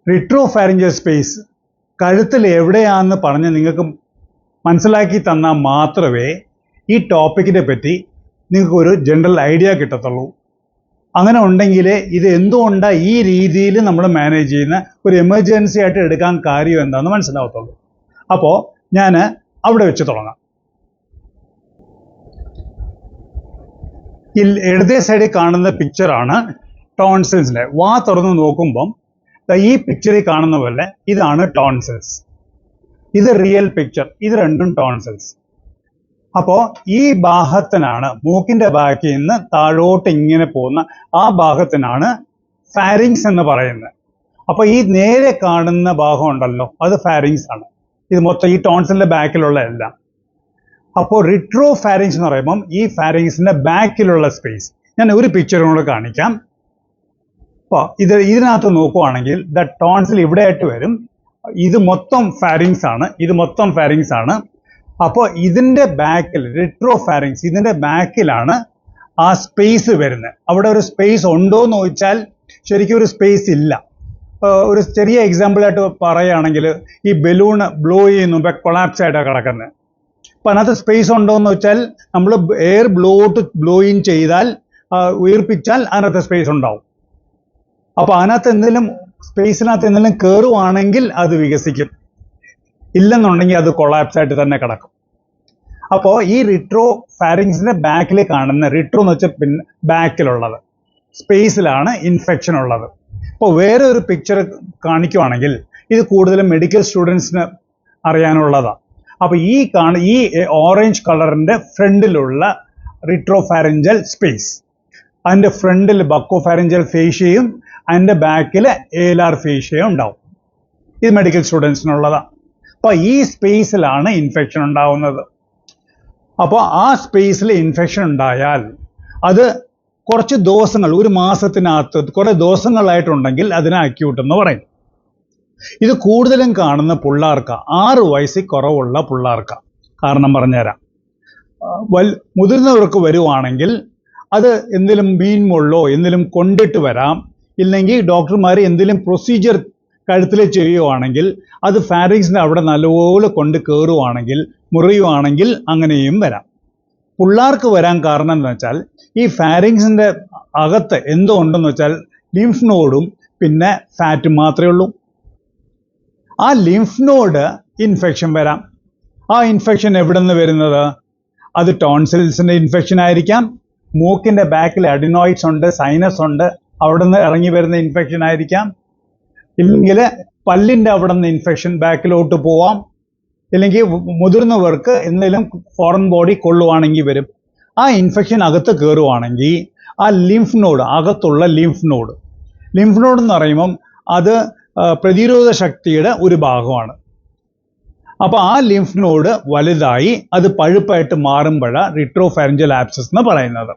റിട്രോഫാരിഞ്ചൽ space കഴുത്തിൽ എവിടെയാണെന്ന് പറഞ്ഞ് നിങ്ങൾക്ക് മനസ്സിലാക്കി തന്നാൽ മാത്രമേ ഈ ടോപ്പിക്കിനെ പറ്റി നിങ്ങൾക്ക് ഒരു ജനറൽ ഐഡിയ കിട്ടത്തുള്ളൂ. അങ്ങനെ ഉണ്ടെങ്കിൽ ഇത് എന്തുകൊണ്ടാണ് ഈ രീതിയിൽ നമ്മൾ മാനേജ് ചെയ്യുന്ന ഒരു എമർജൻസി ആയിട്ട് എടുക്കാൻ കാര്യം എന്താണെന്ന് മനസ്സിലാവത്തുള്ളൂ. അപ്പോൾ ഞാൻ അവിടെ വെച്ച് തുടങ്ങാം. ഇടതേ സൈഡിൽ കാണുന്ന പിക്ചറാണ് ടോൺസിൽസിൻ്റെ. വാ തുറന്ന് നോക്കുമ്പം ഈ പിക്ചറിൽ കാണുന്ന പോലെ ഇതാണ് ടോൺസിൽസ്. ഇത് റിയൽ പിക്ചർ. ഇത് രണ്ടും ടോൺസിൽസ്. അപ്പോൾ ഈ ഭാഗത്തിനാണ്, മൂക്കിന്റെ ബാക്കിൽ നിന്ന് താഴോട്ട് ഇങ്ങനെ പോകുന്ന ആ ഭാഗത്തിനാണ് ഫാരിങ്സ് എന്ന് പറയുന്നത്. അപ്പോൾ ഈ നേരെ കാണുന്ന ഭാഗം ഉണ്ടല്ലോ, അത് ഫാരിങ്സ് ആണ്. ഇത് മൊത്തം ഈ ടോൺസിലിന്റെ ബാക്കിലുള്ള എല്ലാം. അപ്പോൾ റിട്രോ ഫാരിങ്സ് എന്ന് പറയുമ്പം ഈ ഫാരിങ്സിന്റെ ബാക്കിലുള്ള സ്പേസ്. ഞാൻ ഒരു പിക്ചറും കൂടെ കാണിക്കാം. അപ്പോൾ ഇതിനകത്ത് നോക്കുവാണെങ്കിൽ ടോൺസിൽ ഇവിടെ ആയിട്ട് വരും. ഇത് മൊത്തം ഫാരിങ്സ് ആണ്. ഇത് മൊത്തം ഫാരിങ്സ് ആണ്. അപ്പോൾ ഇതിൻ്റെ ബാക്കിൽ റിട്രോ ഫാരിങ്സ്, ഇതിൻ്റെ ബാക്കിലാണ് ആ സ്പേസ് വരുന്നത്. അവിടെ ഒരു സ്പേസ് ഉണ്ടോ എന്ന് ചോദിച്ചാൽ ശരിക്കും ഒരു സ്പേസ് ഇല്ല. ഒരു ചെറിയ എക്സാമ്പിളായിട്ട് പറയുകയാണെങ്കിൽ ഈ ബലൂണ് ബ്ലോ ചെയ്യുന്നു, കൊളാപ്സ് ആയിട്ടാണ് കിടക്കുന്നത്. അപ്പം അതിനകത്ത് സ്പേസ് ഉണ്ടോ എന്ന് വെച്ചാൽ നമ്മൾ എയർ ബ്ലോ ഇൻ ചെയ്താൽ, ഉയർപ്പിച്ചാൽ അതിനകത്ത് സ്പേസ് ഉണ്ടാവും. അപ്പോൾ അതിനകത്ത് എന്തെങ്കിലും സ്പേസിനകത്ത് എന്തെങ്കിലും കയറുവാണെങ്കിൽ അത് വികസിക്കും, ഇല്ലെന്നുണ്ടെങ്കിൽ അത് കൊളാപ്സ് ആയിട്ട് തന്നെ കിടക്കും. അപ്പോൾ ഈ റിട്രോ ഫാരിങ്സിന്റെ ബാക്കിൽ കാണുന്ന റിട്രോ എന്ന് വെച്ചാൽ പിന്നെ ബാക്കിലുള്ളത് സ്പേസിലാണ് ഇൻഫെക്ഷൻ ഉള്ളത്. അപ്പോൾ വേറെ ഒരു പിക്ചർ കാണിക്കുവാണെങ്കിൽ ഇത് കൂടുതലും മെഡിക്കൽ സ്റ്റുഡൻസിന് അറിയാനുള്ളതാണ്. അപ്പോൾ ഈ ഓറഞ്ച് കളറിന്റെ ഫ്രണ്ടിലുള്ള റിട്രോഫാരിഞ്ചൽ സ്പേസ്, അതിൻ്റെ ഫ്രണ്ടിൽ ബക്കോഫാരിഞ്ചൽ ഫേഷ്യയും അതിൻ്റെ ബാക്കിൽ ഏലാർ ഫേഷ്യയും ഉണ്ടാവും. ഇത് മെഡിക്കൽ സ്റ്റുഡൻസിനുള്ളതാണ്. അപ്പോൾ ഈ സ്പേസിലാണ് ഇൻഫെക്ഷൻ ഉണ്ടാവുന്നത്. അപ്പോൾ ആ സ്പേസിൽ ഇൻഫെക്ഷൻ ഉണ്ടായാൽ അത് കുറച്ച് ദിവസങ്ങൾ, ഒരു മാസത്തിനകത്ത് കുറേ ദിവസങ്ങളായിട്ടുണ്ടെങ്കിൽ അതിനെ അക്യൂട്ട് എന്ന് പറയും. ഇത് കൂടുതലും കാണുന്ന പിള്ളേർക്ക്, 6 വയസ്സിൽ കുറവുള്ള പിള്ളേർക്ക്. കാരണം പറഞ്ഞുതരാം. മുതിർന്നവർക്ക് വരുവാണെങ്കിൽ അത് എന്തെങ്കിലും മീൻ മുള്ളോ എന്തെങ്കിലും കൊണ്ടിട്ട് വരാം. ഇല്ലെങ്കിൽ ഡോക്ടർമാർ എന്തെങ്കിലും പ്രൊസീജിയർ കഴുത്തിൽ ചെയ്യുവാണെങ്കിൽ അത് ഫാരിങ്സിൻ്റെ അവിടെ നല്ലപോലെ കൊണ്ട് കയറുവാണെങ്കിൽ, മുറിയുവാണെങ്കിൽ അങ്ങനെയും വരാം. പിള്ളേർക്ക് വരാൻ കാരണം എന്ന് വെച്ചാൽ ഈ ഫാരിങ്സിൻ്റെ അകത്ത് എന്തോ ഉണ്ടെന്ന് വെച്ചാൽ ലിംഫ് നോഡും പിന്നെ ഫാറ്റും മാത്രമേ ഉള്ളൂ. ആ ലിംഫ് നോഡ് ഇൻഫെക്ഷൻ വരാം. ആ ഇൻഫെക്ഷൻ എവിടെ നിന്ന് വരുന്നത്? അത് ടോൺസിൽസിൻ്റെ ഇൻഫെക്ഷൻ ആയിരിക്കാം, മൂക്കിൻ്റെ ബാക്കിൽ അഡിനോയിഡ്സ് ഉണ്ട്, സൈനസ് ഉണ്ട്, അവിടെ നിന്ന് ഇറങ്ങി വരുന്ന ഇൻഫെക്ഷൻ ആയിരിക്കാം. ഇല്ലെങ്കിൽ പല്ലിൻ്റെ അവിടെ നിന്ന് ഇൻഫെക്ഷൻ ബാക്കിലോട്ട് പോവാം. ഇല്ലെങ്കിൽ മുതിർന്നവർക്ക് എന്തെങ്കിലും ഫോറിൻ ബോഡി കൊള്ളുവാണെങ്കിൽ വരും. ആ ഇൻഫെക്ഷൻ അകത്ത് കയറുവാണെങ്കിൽ ആ ലിംഫ് നോഡ്, അകത്തുള്ള ലിംഫ് നോഡ് എന്ന് പറയുമ്പം അത് പ്രതിരോധ ശക്തിയുടെ ഒരു ഭാഗമാണ്. അപ്പോൾ ആ ലിംഫ് നോഡ് വലുതായി അത് പഴുപ്പായിട്ട് മാറുമ്പോഴാണ് റിട്രോഫാരിഞ്ചൽ ആപ്സസ് എന്ന് പറയുന്നത്.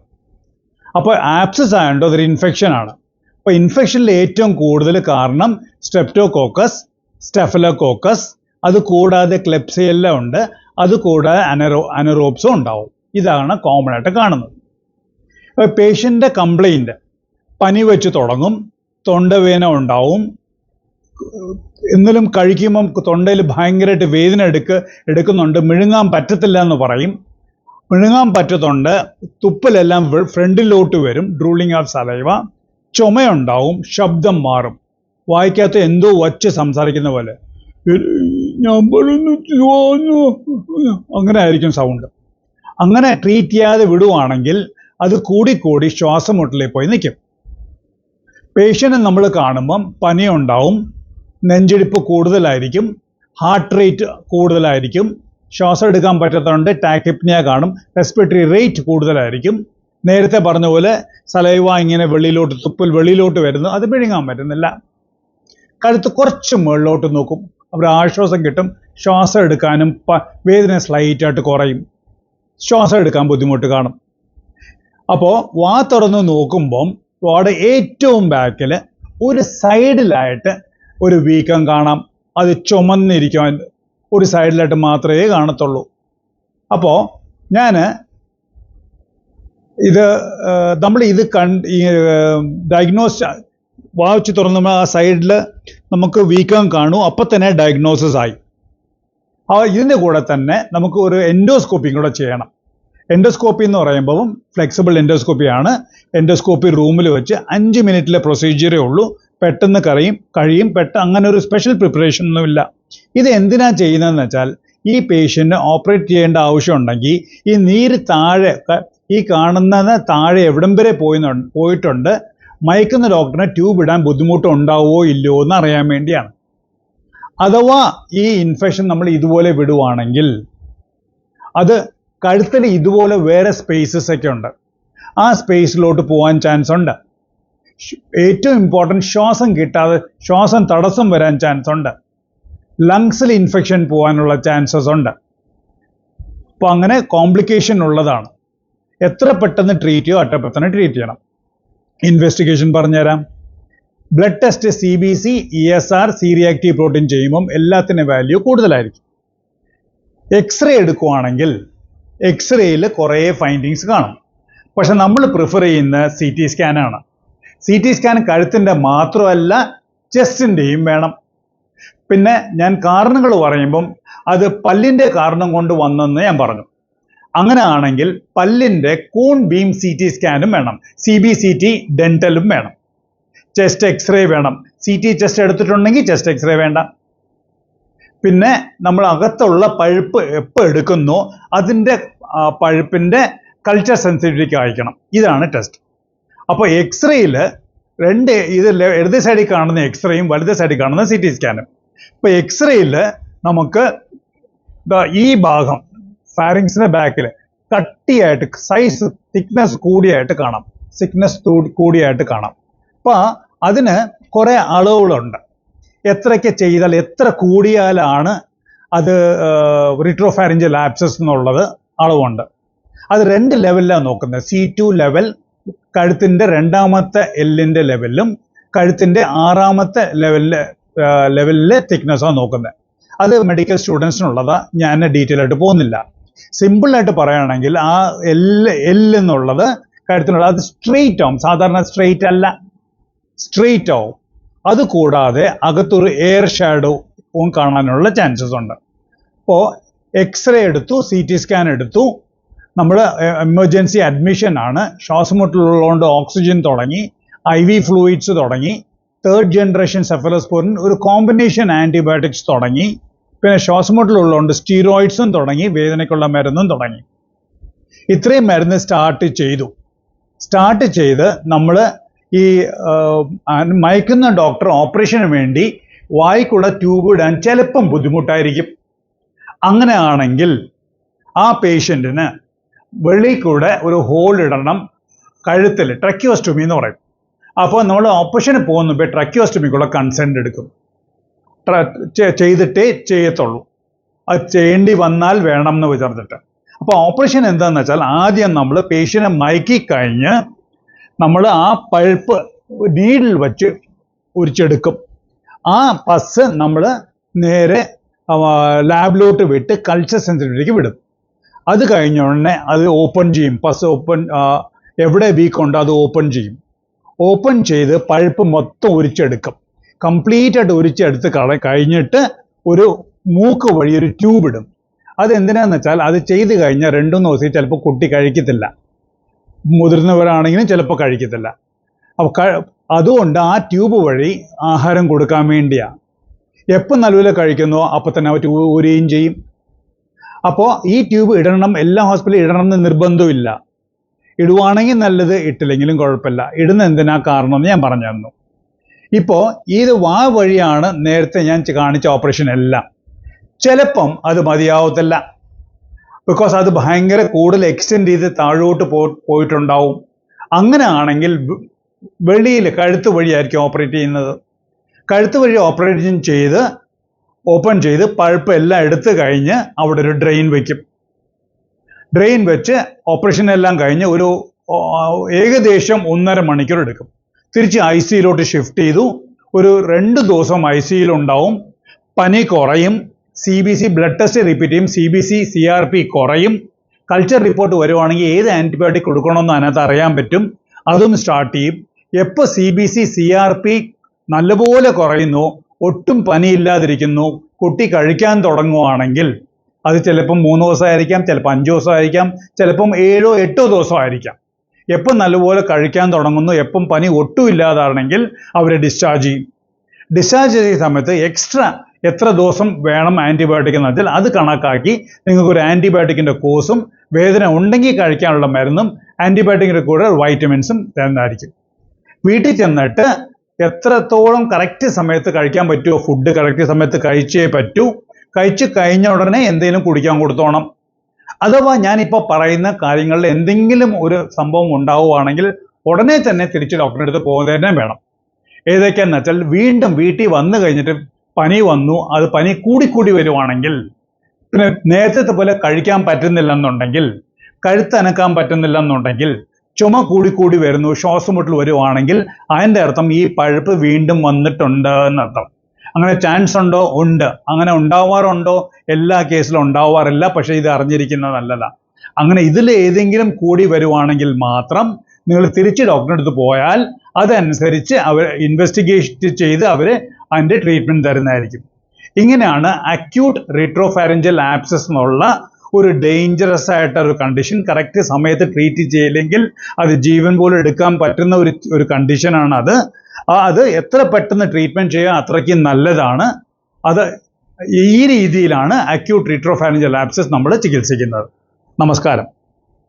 അപ്പോൾ ആപ്സസ് ആയതുകൊണ്ട് അതൊരു ഇൻഫെക്ഷനാണ്. അപ്പോൾ ഇൻഫെക്ഷനിൽ ഏറ്റവും കൂടുതൽ കാരണം സ്ട്രെപ്റ്റോകോക്കസ്, സ്റ്റെഫലോകോക്കസ്, അത് കൂടാതെ ക്ലെപ്സിയെല്ല ഉണ്ട്, അത് കൂടാതെ അനറോബ്സും ഉണ്ടാവും. ഇതാണ് കോമൺ ആയിട്ട് കാണുന്നത്. അപ്പോൾ പേഷ്യൻ്റെ കംപ്ലൈൻറ്റ് പനി വെച്ച് തുടങ്ങും, തൊണ്ടവേദന ഉണ്ടാവും, എന്തെങ്കിലും കഴിക്കുമ്പം തൊണ്ടയിൽ ഭയങ്കരമായിട്ട് വേദന എടുക്കുന്നുണ്ട്, മിഴുങ്ങാൻ പറ്റത്തില്ല എന്ന് പറയും. മിഴുങ്ങാൻ പറ്റത്തുണ്ട്, തുപ്പലെല്ലാം ഫ്രണ്ടിലോട്ട് വരും, ഡ്രൂളിങ് ഓഫ് സലൈവ, ചുമയുണ്ടാവും, ശബ്ദം മാറും, വായിക്കാത്ത എന്തോ വച്ച് സംസാരിക്കുന്ന പോലെ അങ്ങനെ ആയിരിക്കും സൗണ്ട്. അങ്ങനെ ട്രീറ്റ് ചെയ്യാതെ വിടുവാണെങ്കിൽ അത് കൂടിക്കൂടി ശ്വാസം മുട്ടലിൽ പോയി നിൽക്കും. പേഷ്യനെ നമ്മൾ കാണുമ്പം പനിയുണ്ടാവും, നെഞ്ചിടിപ്പ് കൂടുതലായിരിക്കും, ഹാർട്ട് റേറ്റ് കൂടുതലായിരിക്കും, ശ്വാസം എടുക്കാൻ പറ്റാത്തതുകൊണ്ട് ടാക്കിപ്നിയ കാണും, റെസ്പിറേറ്ററി റേറ്റ് കൂടുതലായിരിക്കും. നേരത്തെ പറഞ്ഞ പോലെ സലൈവ ഇങ്ങനെ തുപ്പൽ വെളിയിലോട്ട് വരുന്നു, അത് വിഴുങ്ങാൻ പറ്റുന്നില്ല. കഴുത്ത് കുറച്ച് മുകളിലോട്ട് നോക്കും, അവർ ആശ്വാസം കിട്ടും, ശ്വാസം എടുക്കാനും വേദന സ്ലൈറ്റായിട്ട് കുറയും, ശ്വാസം എടുക്കാൻ ബുദ്ധിമുട്ട് കാണും. അപ്പോൾ വാ തുറന്ന് നോക്കുമ്പം വാടെ ഏറ്റവും ബാക്കിൽ ഒരു സൈഡിലായിട്ട് ഒരു വീക്കം കാണാം. അത് ചുമന്നിരിക്കാൻ ഒരു സൈഡിലായിട്ട് മാത്രമേ കാണത്തുള്ളൂ. അപ്പോൾ ഞാൻ നമ്മൾ ഇത് ഡയഗ്നോസ് വാച്ച് തുറന്നുമ്പോൾ ആ സൈഡിൽ നമുക്ക് വീക്കം കാണും, അപ്പം തന്നെ ഡയഗ്നോസിസ് ആയി. ഇതിൻ്റെ കൂടെ തന്നെ നമുക്ക് ഒരു എൻഡോസ്കോപ്പിയും കൂടെ ചെയ്യണം. എൻഡോസ്കോപ്പി എന്ന് പറയുമ്പോൾ ഫ്ലെക്സിബിൾ എൻഡോസ്കോപ്പിയാണ്. എൻഡോസ്കോപ്പി റൂമിൽ വെച്ച് 5 മിനിറ്റിലെ പ്രൊസീജിയറേ ഉള്ളൂ. പെട്ടെന്ന് കഴിയും. അങ്ങനെ ഒരു സ്പെഷ്യൽ പ്രിപ്പറേഷൻ ഒന്നുമില്ല. ഇത് എന്തിനാ ചെയ്യുന്നതെന്ന് വെച്ചാൽ, ഈ പേഷ്യൻറ്റിന് ഓപ്പറേറ്റ് ചെയ്യേണ്ട ആവശ്യമുണ്ടെങ്കിൽ ഈ നീര് താഴെ, ഈ കാണുന്നത് താഴെ എവിടം വരെ പോയിട്ടുണ്ട്, മയക്കുന്ന ഡോക്ടറിന് ട്യൂബ് ഇടാൻ ബുദ്ധിമുട്ടുണ്ടാവുമോ ഇല്ലയോ എന്ന് അറിയാൻ വേണ്ടിയാണ്. അഥവാ ഈ ഇൻഫെക്ഷൻ നമ്മൾ ഇതുപോലെ വിടുവാണെങ്കിൽ അത് കഴുത്തിൽ ഇതുപോലെ വേറെ സ്പേസസ് ഒക്കെ ഉണ്ട്, ആ സ്പേസിലോട്ട് പോകാൻ ചാൻസ് ഉണ്ട്. ഏറ്റവും ഇമ്പോർട്ടൻറ്റ്, ശ്വാസം കിട്ടാതെ ശ്വാസം തടസ്സം വരാൻ ചാൻസ് ഉണ്ട്. ലങ്സിൽ ഇൻഫെക്ഷൻ പോകാനുള്ള ചാൻസസ് ഉണ്ട്. അപ്പോൾ അങ്ങനെ കോംപ്ലിക്കേഷൻ ഉള്ളതാണ്. എത്ര പെട്ടെന്ന് ട്രീറ്റ് ചെയ്യോ അത്ര പെട്ടെന്ന് ട്രീറ്റ് ചെയ്യണം. ഇൻവെസ്റ്റിഗേഷൻ പറഞ്ഞുതരാം. Blood test CBC, ESR, C reactive protein ചെയ്യുമ്പം എല്ലാത്തിൻ്റെ വാല്യൂ കൂടുതലായിരിക്കും. എക്സ്റേ എടുക്കുവാണെങ്കിൽ എക്സ്റേയിൽ കുറേ ഫൈൻഡിങ്സ് കാണും. പക്ഷെ നമ്മൾ പ്രിഫർ ചെയ്യുന്ന CT സ്കാനാണ്. CT സ്കാൻ കഴുത്തിൻ്റെ മാത്രമല്ല ചെസ്റ്റിൻ്റെയും വേണം. പിന്നെ ഞാൻ കാരണങ്ങൾ പറയുമ്പം അത് പല്ലിൻ്റെ കാരണം കൊണ്ട് വന്നെന്ന് ഞാൻ പറഞ്ഞു. അങ്ങനെ ആണെങ്കിൽ പല്ലിൻ്റെ കൂൺ ബീം CT സ്കാനും വേണം, CBCT ഡെന്റലും വേണം. ചെസ്റ്റ് എക്സ്റേ വേണം. CT ചെസ്റ്റ് എടുത്തിട്ടുണ്ടെങ്കിൽ ചെസ്റ്റ് എക്സ്റേ വേണ്ട. പിന്നെ നമ്മൾ അകത്തുള്ള പഴുപ്പ് എപ്പോൾ എടുക്കുന്നോ അതിൻ്റെ പഴുപ്പിൻ്റെ കൾച്ചർ സെൻസിറ്റിവിറ്റി അയക്കണം. ഇതാണ് ടെസ്റ്റ്. അപ്പോൾ എക്സ്റേയിൽ ഇത് ഇടത് സൈഡിൽ കാണുന്ന എക്സ്റേയും വലത് സൈഡിൽ കാണുന്ന CT സ്കാനും. ഇപ്പോൾ എക്സ്റേയിൽ നമുക്ക് ഈ ഭാഗം ഫാരിങ്സിന്റെ ബാക്കിൽ കട്ടിയായിട്ട് സൈസ് തിക്നെസ് കൂടിയായിട്ട് കാണാം. അപ്പോൾ അതിന് കുറേ അളവുകളുണ്ട്. എത്രയ്ക്ക് ചെയ്താൽ, എത്ര കൂടിയാലാണ് അത് റിട്രോഫാരിഞ്ചൽ ആബ്സസ് എന്നുള്ളത് അളവുണ്ട്. അത് 2 ലെവലിലാണ് നോക്കുന്നത്. C2 ലെവൽ കഴുത്തിൻ്റെ 2ാമത്തെ എല്ലിൻ്റെ ലെവലിലും കഴുത്തിൻ്റെ 6ാമത്തെ ലെവലിലെ തിക്നെസ്സാണ് നോക്കുന്നത്. അത് മെഡിക്കൽ സ്റ്റുഡൻസിനുള്ളതാ, ഞാൻ ഡീറ്റെയിൽ ആയിട്ട് പോകുന്നില്ല. സിമ്പിളായിട്ട് പറയുകയാണെങ്കിൽ ആ എന്നുള്ളത് കഴുത്തിനുള്ള അത് സ്ട്രെയിറ്റ് ആവും. സാധാരണ സ്ട്രെയിറ്റ് അല്ല, സ്ട്രെയിറ്റ് ആവും. അതുകൂടാതെ അകത്തൊരു എയർ ഷാഡോവും കാണാനുള്ള ചാൻസസ് ഉണ്ട്. അപ്പോൾ എക്സ്റേ എടുത്തു, CT സ്കാൻ എടുത്തു, നമ്മൾ എമർജൻസി അഡ്മിഷൻ ആണ്. ശ്വാസമുട്ടലുള്ളതുകൊണ്ട് ഓക്സിജൻ തുടങ്ങി, IV ഫ്ലൂയിഡ്സ് തുടങ്ങി, 3rd ജനറേഷൻ സെഫലോസ്പോറിൻ ഒരു കോമ്പിനേഷൻ ആൻറ്റിബയോട്ടിക്സ് തുടങ്ങി, പിന്നെ ശ്വാസമുട്ടലുള്ളതുകൊണ്ട് സ്റ്റീറോയിഡ്സും തുടങ്ങി, വേദനയ്ക്കുള്ള മരുന്നും തുടങ്ങി. ഇത്രയും മരുന്ന് സ്റ്റാർട്ട് ചെയ്ത് നമ്മൾ ഈ മയക്കുന്ന ഡോക്ടർ ഓപ്പറേഷന് വേണ്ടി വായിക്കുള്ള ട്യൂബ് ഇടാൻ ചിലപ്പം ബുദ്ധിമുട്ടായിരിക്കും. അങ്ങനെ ആണെങ്കിൽ ആ പേഷ്യൻറ്റിന് വെളിയിൽ കൂടെ ഒരു ഹോൾ ഇടണം കഴുത്തിൽ, ട്രക്കിയോസ്റ്റോമി എന്ന് പറയും. അപ്പോൾ നമ്മൾ ഓപ്പറേഷന് പോകുമ്പോൾ ട്രക്കിയോസ്റ്റോമിക്കുള്ള കൺസെൻറ്റ് എടുക്കും. ചെയ്തിട്ടേ ചെയ്യത്തുള്ളൂ. അത് ചെയ്യേണ്ടി വന്നാൽ വേണം എന്ന് വിചാരിച്ചിട്ട്. അപ്പോൾ ഓപ്പറേഷൻ എന്താണെന്ന് വെച്ചാൽ, ആദ്യം നമ്മൾ പേഷ്യനെ മയക്കി കഴിഞ്ഞ് നമ്മൾ ആ പൾപ്പ് നീഡിൽ വെച്ച് ഉരിച്ചെടുക്കും. ആ പസ് നമ്മൾ നേരെ ലാബിലോട്ട് വിട്ട് കൾച്ചർ സെൻസിറ്റിവിറ്റിക്ക് വിടും. അത് കഴിഞ്ഞ ഉടനെ അത് ഓപ്പൺ ചെയ്യും. പസ് എവിടെ വീക്കുണ്ടോ അത് ഓപ്പൺ ചെയ്യും. ഓപ്പൺ ചെയ്ത് പൾപ്പ് മൊത്തം ഉരിച്ചെടുക്കും. കംപ്ലീറ്റ് ആയിട്ട് ഉരിച്ചെടുത്ത് കഴിഞ്ഞിട്ട് ഒരു മൂക്ക് വഴി ഒരു ട്യൂബ് ഇടും. അതെന്തിനാന്ന് വെച്ചാൽ, അത് ചെയ്ത് കഴിഞ്ഞാൽ 2-3 ദിവസം ചിലപ്പോൾ കുട്ടി കഴിക്കത്തില്ല, മുതിർന്നവരാണെങ്കിലും ചിലപ്പോൾ കഴിക്കത്തില്ല. അപ്പോൾ അതുകൊണ്ട് ആ ട്യൂബ് വഴി ആഹാരം കൊടുക്കാൻ വേണ്ടിയാണ്. എപ്പോൾ നല്ലപോലെ കഴിക്കുന്നോ അപ്പോൾ തന്നെ അവർ ഊരുകയും ചെയ്യും. അപ്പോൾ ഈ ട്യൂബ് ഇടണം, എല്ലാ ഹോസ്പിറ്റലിൽ ഇടണം എന്ന് നിർബന്ധമില്ല. ഇടുവാണെങ്കിൽ നല്ലത്, ഇട്ടില്ലെങ്കിലും കുഴപ്പമില്ല. ഇടുന്ന എന്തിനാ കാരണം എന്ന് ഞാൻ പറഞ്ഞു തന്നു. ഇപ്പോൾ ഇത് വാ വഴിയാണ് നേരത്തെ ഞാൻ കാണിച്ച ഓപ്പറേഷൻ എല്ലാം. ചിലപ്പം അത് മതിയാവത്തില്ല, ബിക്കോസ് അത് ഭയങ്കര കൂടുതൽ എക്സ്റ്റെൻഡ് ചെയ്ത് താഴോട്ട് പോയിട്ടുണ്ടാവും. അങ്ങനെ ആണെങ്കിൽ വെളിയിൽ കഴുത്ത് വഴിയായിരിക്കും ഓപ്പറേറ്റ് ചെയ്യുന്നത്. കഴുത്ത് വഴി ഓപ്പറേഷൻ ചെയ്ത് ഓപ്പൺ ചെയ്ത് പൾപ്പ് എല്ലാം എടുത്തു കഴിഞ്ഞ് അവിടെ ഒരു ഡ്രെയിൻ വയ്ക്കും. ഡ്രെയിൻ വെച്ച് ഓപ്പറേഷൻ എല്ലാം കഴിഞ്ഞ് ഒരു ഏകദേശം 1.5 മണിക്കൂർ എടുക്കും. തിരിച്ച് ICUയിലോട്ട് ഷിഫ്റ്റ് ചെയ്തു. ഒരു 2 ദിവസം ICUയിൽ ഉണ്ടാവും. പനി കുറയും. CBC ബ്ലഡ് ടെസ്റ്റ് റിപ്പീറ്റ് ചെയ്യും. CBC CRP കുറയും. കൾച്ചർ റിപ്പോർട്ട് വരുവാണെങ്കിൽ ഏത് ആൻറ്റിബയോട്ടിക് കൊടുക്കണമെന്ന് അതിനകത്ത് അറിയാൻ പറ്റും. അതും സ്റ്റാർട്ട് ചെയ്യും. എപ്പോൾ CBC CRP നല്ലപോലെ കുറയുന്നു, ഒട്ടും പനിയില്ലാതിരിക്കുന്നു, കുട്ടി കഴിക്കാൻ തുടങ്ങുവാണെങ്കിൽ അത് ചിലപ്പം 3 ദിവസമായിരിക്കാം, ചിലപ്പോൾ 5 ദിവസമായിരിക്കാം, ചിലപ്പം 7 8 ദിവസമായിരിക്കാം. എപ്പം നല്ലപോലെ കഴിക്കാൻ തുടങ്ങുന്നു, എപ്പം പനി ഒട്ടും ഇല്ലാതാണെങ്കിൽ അവരെ ഡിസ്ചാർജ് ചെയ്യും. ഡിസ്ചാർജ് ചെയ്യുന്ന സമയത്ത് എക്സ്ട്രാ എത്ര ദിവസം വേണം ആൻറ്റിബയോട്ടിക് എന്ന് വെച്ചാൽ അത് കണക്കാക്കി നിങ്ങൾക്കൊരു ആൻറ്റിബയോട്ടിക്കിൻ്റെ കോഴ്സും വേദന ഉണ്ടെങ്കിൽ കഴിക്കാനുള്ള മരുന്നും ആൻറ്റിബയോട്ടിക്കിൻ്റെ കൂടെ വൈറ്റമിൻസും തരുന്നതായിരിക്കും. വീട്ടിൽ ചെന്നിട്ട് എത്രത്തോളം കറക്റ്റ് സമയത്ത് കഴിക്കാൻ പറ്റുമോ ഫുഡ് കറക്റ്റ് സമയത്ത് കഴിച്ചേ പറ്റൂ. കഴിച്ചു കഴിഞ്ഞ ഉടനെ എന്തെങ്കിലും കുടിക്കാൻ കൊടുത്തോണം. അഥവാ ഞാനിപ്പോൾ പറയുന്ന കാര്യങ്ങളിൽ എന്തെങ്കിലും ഒരു സംഭവം ഉണ്ടാവുകയാണെങ്കിൽ ഉടനെ തന്നെ തിരിച്ച് ഡോക്ടറുടെ അടുത്ത് പോകുന്നതന്നെ വേണം. ഏതൊക്കെയാണെന്ന് വെച്ചാൽ വീണ്ടും വീട്ടിൽ വന്നു കഴിഞ്ഞിട്ട് പനി വന്നു, അത് പനി കൂടിക്കൂടി വരുവാണെങ്കിൽ, പിന്നെ നേരത്തെ പോലെ കഴിക്കാൻ പറ്റുന്നില്ലെന്നുണ്ടെങ്കിൽ, കഴുത്തനക്കാൻ പറ്റുന്നില്ലെന്നുണ്ടെങ്കിൽ, ചുമ കൂടിക്കൂടി വരുന്നു, ശ്വാസം മുട്ടൽ വരുവാണെങ്കിൽ അതിൻ്റെ അർത്ഥം ഈ പഴുപ്പ് വീണ്ടും വന്നിട്ടുണ്ട് എന്നർത്ഥം. അങ്ങനെ ചാൻസ് ഉണ്ടോ? ഉണ്ട്. അങ്ങനെ ഉണ്ടാവാറുണ്ടോ? എല്ലാ കേസിലും ഉണ്ടാവാറില്ല. പക്ഷേ ഇത് അറിഞ്ഞിരിക്കുന്നത് നല്ലതാണ്. അങ്ങനെ ഇതിൽ ഏതെങ്കിലും കൂടി വരുവാണെങ്കിൽ മാത്രം നിങ്ങൾ തിരിച്ച് ഡോക്ടറുടെ അടുത്ത് പോയാൽ അതനുസരിച്ച് അവർ ഇൻവെസ്റ്റിഗേറ്റ് ചെയ്ത് അവർ അതിൻ്റെ ട്രീറ്റ്മെൻറ്റ് തരുന്നതായിരിക്കും. ഇങ്ങനെയാണ് അക്യൂട്ട് റെട്രോഫാരിഞ്ചൽ ആബ്സസ് എന്നുള്ള ഒരു ഡേഞ്ചറസ് ആയിട്ടൊരു കണ്ടീഷൻ കറക്റ്റ് സമയത്ത് ട്രീറ്റ് ചെയ്യില്ലെങ്കിൽ അത് ജീവൻ പോലും എടുക്കാൻ പറ്റുന്ന ഒരു കണ്ടീഷനാണ് അത്. അത് എത്ര പെട്ടെന്ന് ട്രീറ്റ്മെൻറ്റ് ചെയ്യാൻ അത്രയ്ക്ക് നല്ലതാണ്. അത് ഈ രീതിയിലാണ് അക്യൂട്ട് റെട്രോഫാരിഞ്ചൽ ആബ്സസ് നമ്മൾ ചികിത്സിക്കുന്നത്. നമസ്കാരം.